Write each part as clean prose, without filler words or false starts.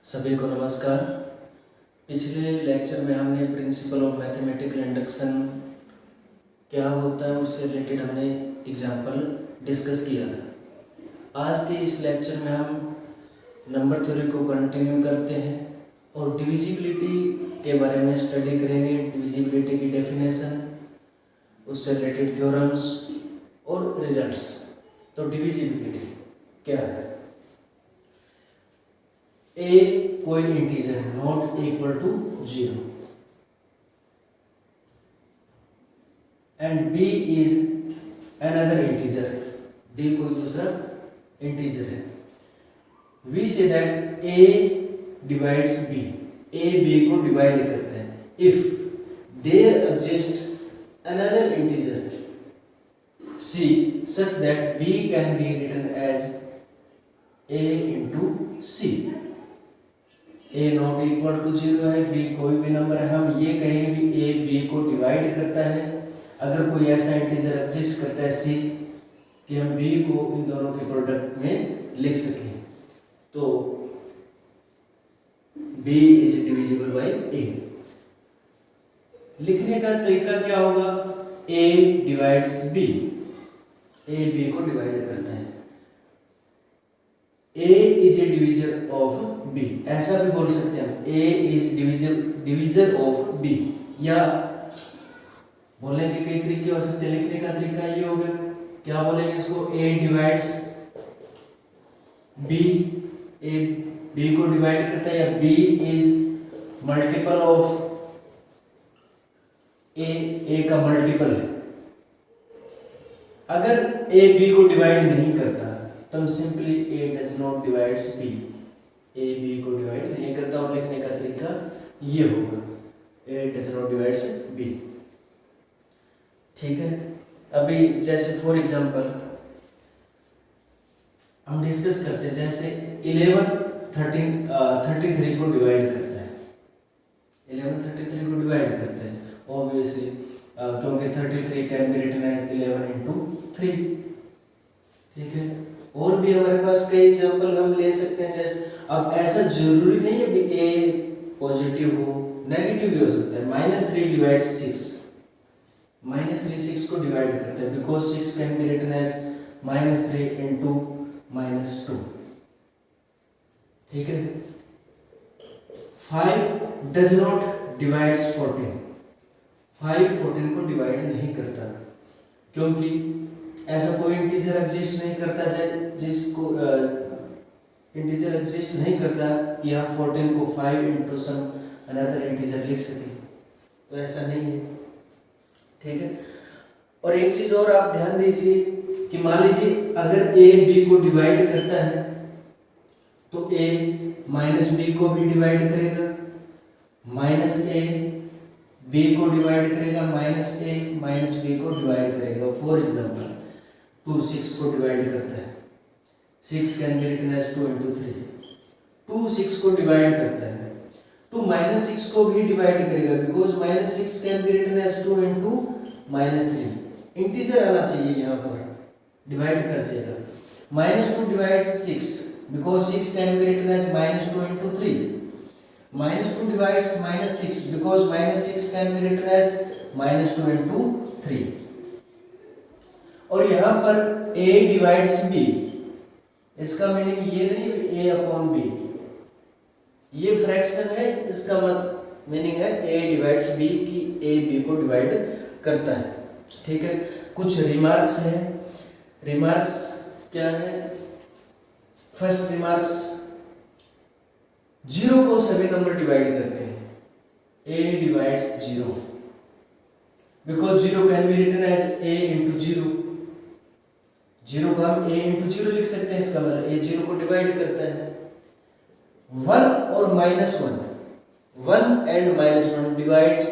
सभी को नमस्कार। पिछले लेक्चर में हमने प्रिंसिपल ऑफ मैथमेटिकल इंडक्शन क्या होता है उससे रिलेटेड हमने एग्जाम्पल डिस्कस किया था। आज के इस लेक्चर में हम नंबर थ्योरी को कंटिन्यू करते हैं और डिविजिबिलिटी के बारे में स्टडी करेंगे। डिविजिबिलिटी की डेफिनेशन, उससे रिलेटेड थ्योरम्स और रिजल्ट्स। तो डिविजिबिलिटी क्या है? ए कोई इंटीजर है not equal to 0 and B is another integer. B कोई दूसरा इंटीजर है। We say that A divides B, A B को डिवाइड करता है if there exist another integer C such that B can be written as A into C. A not equal to 0 है, B कोई भी number है, हम ये कहें भी ए बी को डिवाइड करता है। अगर कोई ऐसा इंटीजर एग्जिस्ट करता है सी कि हम बी को इन दोनों के प्रोडक्ट में लिख सकें, तो B is divisible by A. लिखने का तरीका क्या होगा? A divides B, A B को डिवाइड करता है। A is a divisor of B, ऐसा भी बोल सकते हैं हम, A is divisor of B। या बोलने के कई तरीके हो सकते हैं। लिखने का तरीका ये हो गया, क्या बोलेंगे इसको? A divides B, A B को डिवाइड करता है, या B is multiple of A का मल्टीपल है। अगर A B को डिवाइड नहीं करता तो simply A does not divides B, A B को डिवाइड नहीं करता। और लिखने का तरीका ये होगा, A does not divides B। ठीक है। अभी जैसे फॉर एग्जांपल हम डिस्कस करते हैं, जैसे 11 33 को डिवाइड करता है। 11 33 को डिवाइड करता है ऑब्वियसली, क्योंकि 33 can be written as 11 into 3। ठीक है। और भी हमारे पास कई एग्जांपल हम ले सकते हैं। जैसे अब ऐसा जरूरी नहीं है कि ए पॉजिटिव हो, नेगेटिव भी हो सकता है। -3 डिवाइड्स 6, -3 6 को डिवाइड करता है, because 6 can be written as -3 into -2। ठीक है। 5 डज नॉट डिवाइड्स 14, 5 14 को डिवाइड नहीं करता, क्योंकि ऐसा कोई इंटीजर एग्जिस्ट नहीं करता जिसको इंटीजर एग्जिस्ट नहीं करता कि हम 14 को 5 into सम अनदर इंटीजर लिख सकें, तो ऐसा नहीं है। ठीक है। और एक चीज और आप ध्यान दीजिए कि मान लीजिए अगर ए बी को डिवाइड करता है तो ए माइनस बी को भी डिवाइड करेगा, माइनस ए बी को डिवाइड करेगा, माइनस ए माइनस बी को डिवाइड करेगा। फॉर एग्जाम्पल 2 6 को डिवाइड करता है, 6 can be written as 2 into 3। 2 6 को डिवाइड करता है, 2 -6 को भी डिवाइड करेगा, because -6 can be written as 2 into -3। Integer आना चाहिए यहाँ पर, डिवाइड कर जाएगा। -2 divides 6, because 6 can be written as -2 into 3। -2 divides -6, because -6 can be written as -2 into 3। और यहाँ पर a डिवाइड्स b, इसका मीनिंग ये नहीं a अपॉन b, ये फ्रैक्शन है, इसका मतलब मीनिंग है a डिवाइड्स b कि a b को डिवाइड करता है। ठीक है। कुछ रिमार्क्स हैं। रिमार्क्स क्या है? फर्स्ट रिमार्क्स, 0 को सभी नंबर डिवाइड करते हैं। a divides 0, because 0 can be written as a into 0। 0 को हम a into 0 लिख सकते हैं, इसका मतलब a 0 को डिवाइड करता है। 1 और -1, 1 and -1 divides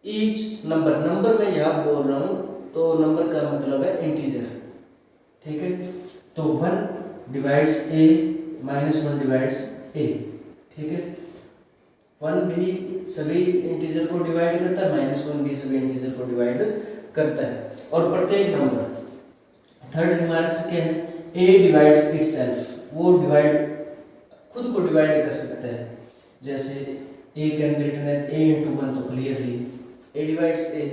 each number. Number में यहाँ बोल रहा हूँ तो नंबर का मतलब है इंटीजर। ठीक है। तो 1 डिवाइड्स a, -1 डिवाइड्स a। ठीक है। 1 भी सभी इंटीजर को डिवाइड करता है, -1 भी सभी इंटीजर को डिवाइड करता है। और प्रत्येक नंबर, थर्ड रिमार्क्स क्या है? a डिवाइड्स इटसेल्फ, वो डिवाइड खुद को डिवाइड कर सकता है। जैसे a can be written as a into 1, तो क्लियरली a डिवाइड्स a।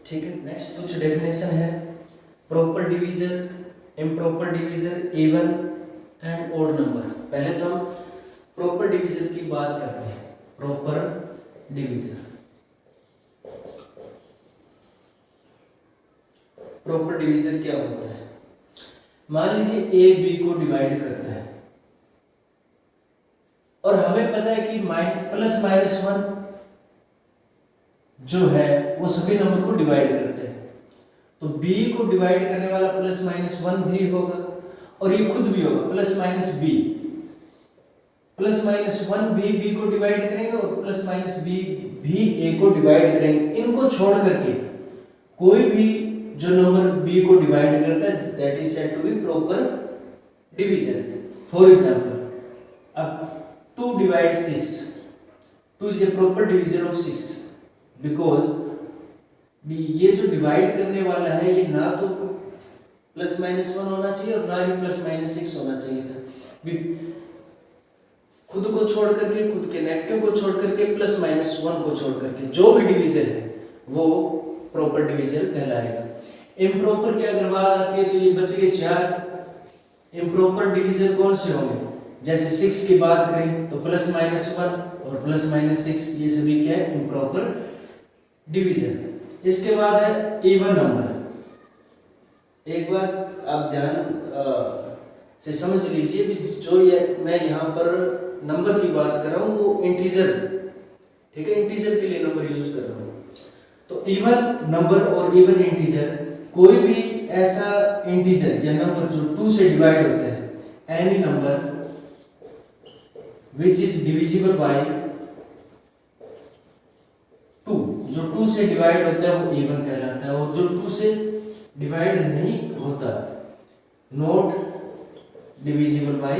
ठीक है, नेक्स्ट कुछ डेफिनेशन है। Proper divisor, improper divisor, even and odd number. पहले तो हम प्रॉपर डिवीजर की बात करते हैं। प्रॉपर डिवीजर, प्रॉपर डिवीजर क्या होता है? मान लीजिए a b को डिवाइड करता है और हमें पता है कि प्लस माइनस 1 जो है वो सभी नंबर को डिवाइड करते हैं, तो b को डिवाइड करने वाला प्लस माइनस 1 भी होगा और ये खुद भी होगा plus minus b। Plus minus 1 भी b को डिवाइड करेंगे और प्लस माइनस b भी a को डिवाइड करेंगे। इनको छोड़ करके कोई भी जो नंबर b को डिवाइड करता है that is said to be proper division. For example, अब 2 divides 6, 2 is a proper divisor of 6 because ये जो डिवाइड करने वाला है ये ना तो प्लस माइनस 1 होना चाहिए और ना ही प्लस माइनस 6 होना चाहिए था। खुद को छोड़ करके, खुद के नेगेटिव को छोड़ करके, प्लस माइनस 1 को छोड़ करके जो भी डिवीजर है वो प्रॉपर डिवीजर कहलाएगा। इम्प्रॉपर की अगर बात आती है तो ये बच गए 4। इम्प्रॉपर डिवीजर कौन से होंगे? जैसे 6 की बात करें तो प्लस माइनस 1 और प्लस माइनस 6, ये सभी क्या है? Improper division. इसके बाद है इवन नंबर। एक बात आप ध्यान से समझ लीजिए भी, जो ये मैं यहाँ पर नंबर की बात कर रहा हूँ वो इंटीजर, ठीक है, इंटीजर के लिए नंबर यूज कर रहा हूँ। तो इवन नंबर और इवन इंटीजर, कोई भी ऐसा इंटीजर या नंबर जो 2 से डिवाइड होता है, any number which is divisible by 2, जो 2 से डिवाइड होता है वो इवन कहलाता है, और जो 2 से डिवाइड नहीं होता, नॉट डिविजिबल बाय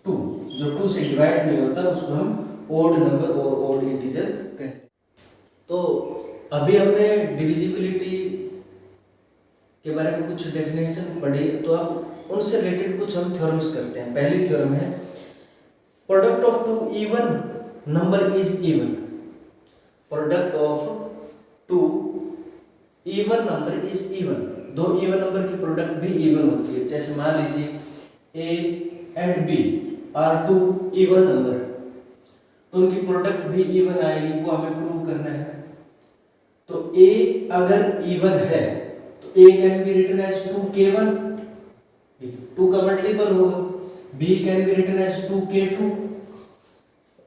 2, जो 2 से डिवाइड नहीं होता उसको हम ओड नंबर और ओड इंटीजर कहते हैं। तो अभी हमने डिविजिबिलिटी के बारे में कुछ डेफिनेशन पढ़ी, तो अब उनसे रिलेटेड कुछ हम थ्योरम्स करते हैं। पहली थ्योरम है product of 2 even number is even. Product of 2 even number is even. 2 even number की प्रोडक्ट भी इवन होती है। जैसे मान लीजिए a and b are 2 even number, तो उनकी प्रोडक्ट भी इवन आएगी, वो हमें प्रूव करना है। तो a अगर इवन है तो a can be written as 2k1, 2 का मल्टीपल होगा। b can be written as 2k2,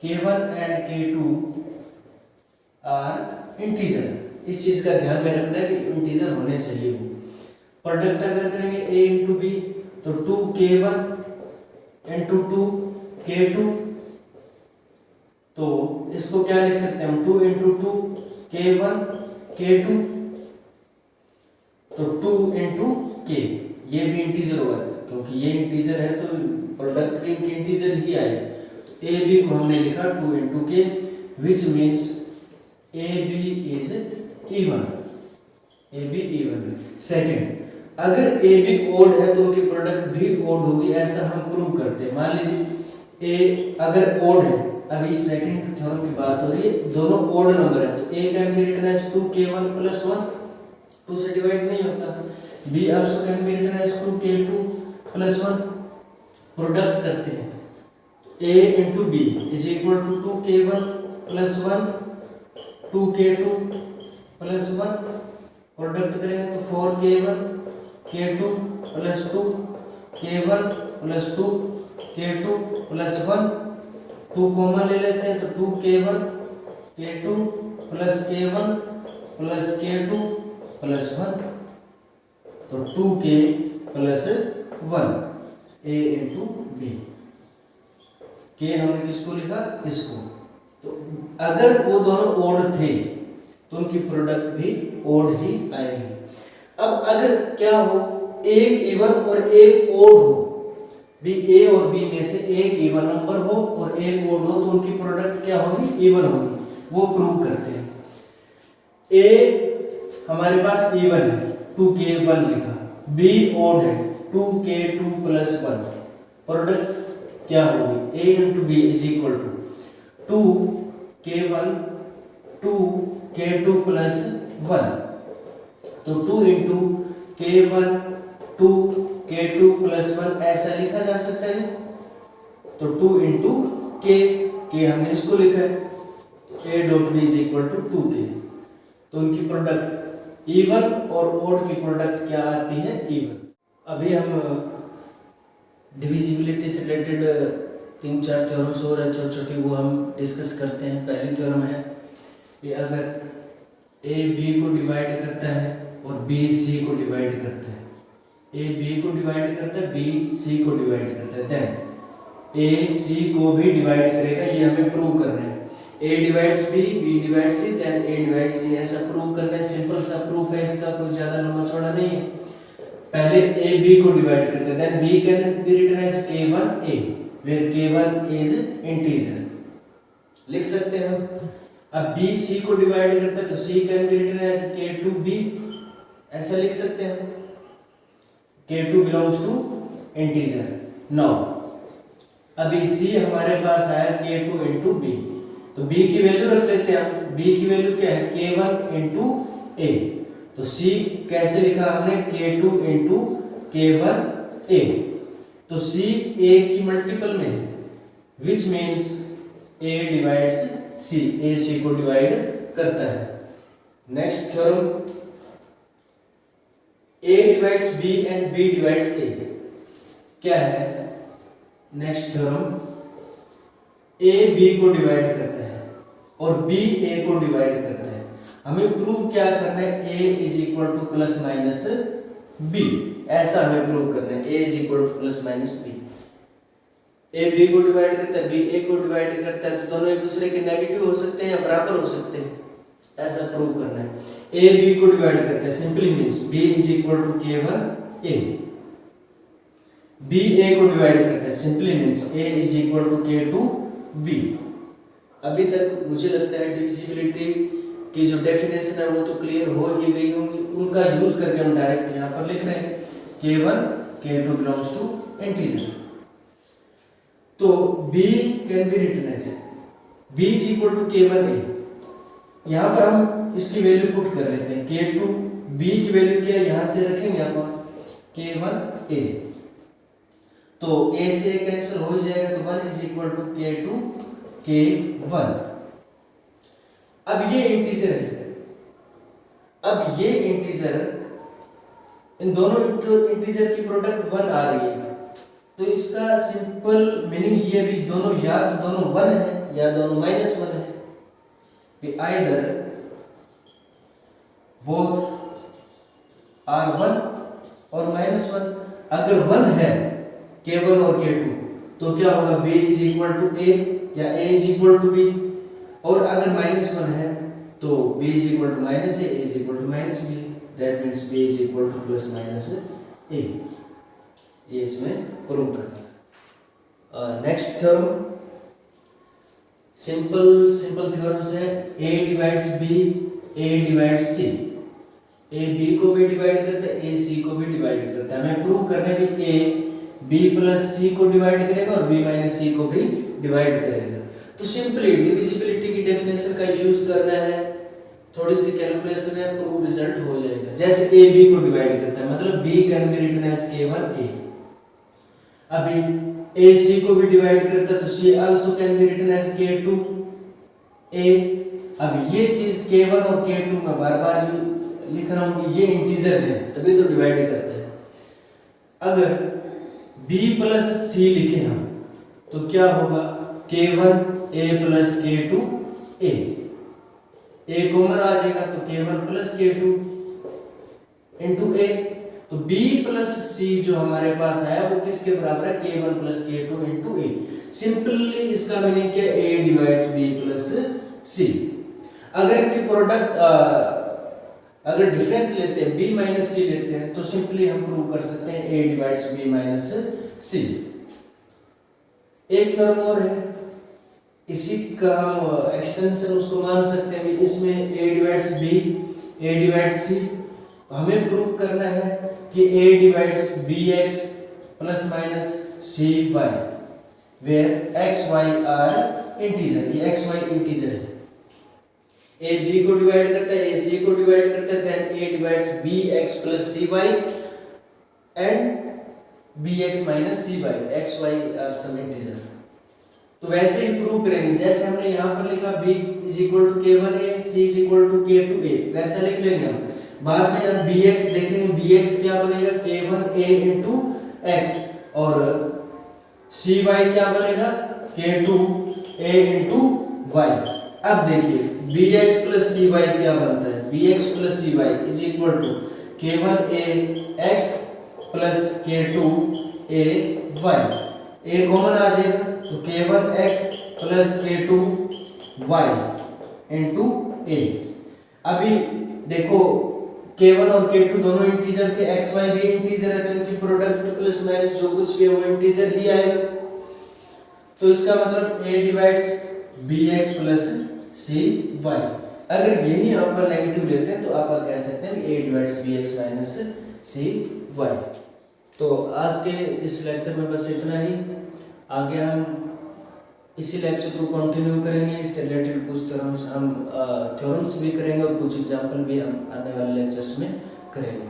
k1 and k2 are integer. इस चीज का ध्यान में रखना है कि इंटीजर होने चाहिए वो। प्रोडक्ट अगर करेंगे a इंटू बी तो 2k1 इंटू 2k2, तो इसको क्या लिख सकते हैं हम? 2 इंटू 2 k1 k2, तो 2 इंटू k, ये भी इंटीजर होगा क्योंकि ये इंटीजर है तो प्रोडक्ट के इंटीजर ही आए। तो ए बी को हमने लिखा 2 into k, which means A B is even. A B even. Second, अगर ए बी ओड है तो उनकी प्रोडक्ट भी ओड होगी, ऐसा हम प्रूव करते हैं। मान लीजिए ए अगर ओड है, अभी सेकंड थ्योरम की बात हो रही है, दोनों ओड नंबर है तो a can be written as 2k1 plus 1, 2 से डिवाइड नहीं होता। b also can be written as 2k2 plus 1। Product करते हैं तो a into b is equal to 2k1 plus 1 2k2 plus 1। Product करेंगे तो 4k1 k2 plus 2 k1 plus 2 k2 plus 1। 2 common ले लेते हैं तो 2k1 k2 plus k1 plus k2 plus 1, तो 2k plus 1 a into B. के हमने किसको लिखा? इसको। तो अगर वो दोनों ओड थे तो उनकी प्रोडक्ट भी ओड ही आएगी। अब अगर क्या हो, एक इवन और एक ओड हो, भी ए और बी में से एक इवन नंबर हो और एक ओड हो, तो उनकी प्रोडक्ट क्या होगी? इवन होगी। वो प्रूव करते हैं। ए हमारे पास इवन है 2k1 लिखा, बी ओड है 2k2 प्लस 1। प्रोडक्ट क्या होगी, a into B is equal to 2k1 2k2 plus 1। तो 2 इंटू k1 2k2 प्लस 1 ऐसा लिखा जा सकता है। तो 2 इंटू के हमने इसको लिखा है, a dot B is equal to 2k। तो उनकी प्रोडक्ट इवन और ओड की प्रोडक्ट क्या आती है, इवन। अभी हम डिविजिबिलिटी से रिलेटेड 3-4 थ्योरम्स और है छोटी छोटी, वो हम डिस्कस करते हैं। पहली थ्योरम है कि अगर a b को डिवाइड करता है और b c को डिवाइड करता है, a b को डिवाइड करता है, b c को डिवाइड करता है, देन a c को भी डिवाइड करेगा। ये हमें प्रूव करना है। a divides b, b divides c, then a divides c, ऐसा प्रूव करना है। सिंपल सा प्रूफ है इसका, कोई ज्यादा लंबा चौड़ा नहीं है। पहले a b को डिवाइड करते हैं, then b can be written as k1a where k1 is integer, लिख सकते हैं हम। अब b c को डिवाइड करता है तो c can be written as k2b, ऐसा लिख सकते हैं। k2 belongs to integer. Now अभी c हमारे पास आया k2 इंटू बी, तो b की वैल्यू रख लेते हैं हम। b की वैल्यू क्या है, k1 इंटू ए। तो c कैसे लिखा हमने, k2 इंटू k1 a। तो c a की मल्टीपल में है, which means a divides c, a c को डिवाइड करता है। Next theorem, a divides b and b divides a, क्या है नेक्स्ट थ्योरम, a b को डिवाइड करता है और b a को डिवाइड करता है। हमें प्रूव क्या करना है, a is equal to plus minus b, ऐसा हमें प्रूव करना है। a is equal to plus minus b, a b को डिवाइड करता है, b a को डिवाइड करता है, तो दोनों एक दूसरे के नेगेटिव हो सकते हैं या बराबर हो सकते हैं, ऐसा प्रूव करना है। a b को डिवाइड करता है, simply means b is equal to k1 a। b a को डिवाइड करता है, simply means a is equal to k2 b। अभी तक मुझे लगता है डिविजिबिलिटी की जो डेफिनेशन है वो तो क्लियर हो ही गई होंगी। उनका यूज करके हम डायरेक्ट यहाँ पर लिख रहे हैं k1 k2 belongs to integer. तो b can be written as b is equal to k1 a। यहाँ पर हम इसकी वैल्यू पुट कर लेते हैं, k2 b की वैल्यू क्या है, यहाँ से रखेंगे अपन k1 a। तो a से कैंसिल हो जाएगा, तो 1 is equal to k2 k1। अब ये इंटीजर है, अब ये इंटीजर, इन दोनों इंटीजर की प्रोडक्ट 1 आ रही है, तो इसका सिंपल मीनिंग ये भी दोनों या तो दोनों 1 है या दोनों -1 है। आइदर बोथ आर 1 और -1। अगर 1 है k1 और k2 तो क्या होगा, b is equal to a या a is equal to b। और अगर -1 है तो b is equal to -a, a is equal to -b, that means b is equal to plus minus a। ये इसमें प्रूव करना है। नेक्स्ट थ्योरम, सिंपल थ्योरम्स है, a divides b, a divides c। a b को भी divide करता है, a c को भी डिवाइड करता है। हमें प्रूव करना है कि a b प्लस c को डिवाइड करेगा और b माइनस c को भी डिवाइड करेगा। तो सिंपली डिविजिबिलिटी की डेफिनेशन का यूज करना है, थोड़ी सी कैलकुलेशन है, प्रूव रिजल्ट हो जाएगा। जैसे a b को डिवाइड करता है, मतलब b can be written as k1 a। अभी a c को भी डिवाइड करता है तो c also can be written as k2 a। अब ये चीज k1 और k2 में बार-बार लिख रहा हूं कि ये इंटीजर है, तभी तो डिवाइड करते हैं। अगर b प्लस c लिखे हम तो क्या होगा, k1 a plus k2 a, a common आ जाएगा तो k1 plus k2 into a। तो b प्लस c जो हमारे पास आया वो किसके बराबर है, k1 plus k2 into a। Simply इसका मीनिंग क्या, a divides b plus c। अगर इनके प्रोडक्ट अगर डिफरेंस लेते हैं b माइनस c लेते हैं तो सिंपली हम प्रूव कर सकते हैं a divides b minus c। एक थ्योरम और है, इसी का हम एक्सटेंशन उसको मान सकते हैं। इसमें a divides b, a divides c, तो हमें प्रूव करना है कि a divides bx plus minus cy। Where X Y are integer, ये एक्स वाई इंटीजर है। ए बी को डिवाइड करता है, ए सी को डिवाइड करता है, then A divides B X plus C Y and B X minus C Y, X Y are some integer. तो वैसे ही प्रूव करेंगे, जैसे हमने यहाँ पर लिखा b is equal to k1a, c is equal to k2a, वैसा लिख लेंगे हम। बाद में जब bx देखेंगे, bx क्या बनेगा k1a इंटू x और cy क्या बनेगा k2a इंटू y। अब देखिए bx प्लस cy क्या बनता है, bx plus cy is equal to k1a x plus k2a y। a common आ जाएगा तो k1x plus k2y into a। अभी देखो k1 और k2 दोनों इंटीजर थे, xy भी इंटीजर है, तो इनकी प्रोडक्ट प्लस माइनस जो कुछ भी है वो इंटीजर ही आएगा। तो इसका मतलब a divides bx plus cy। अगर यही यहाँ पर नेगेटिव लेते हैं तो आप कह सकते हैं कि a divides bx minus cy। तो आज के इस लेक्चर में बस इतना ही। आगे हम इसी लेक्चर को कंटिन्यू करेंगे, इससे रिलेटेड कुछ थ्योरम्स भी करेंगे और कुछ एग्जांपल भी हम आने वाले लेक्चर्स में करेंगे।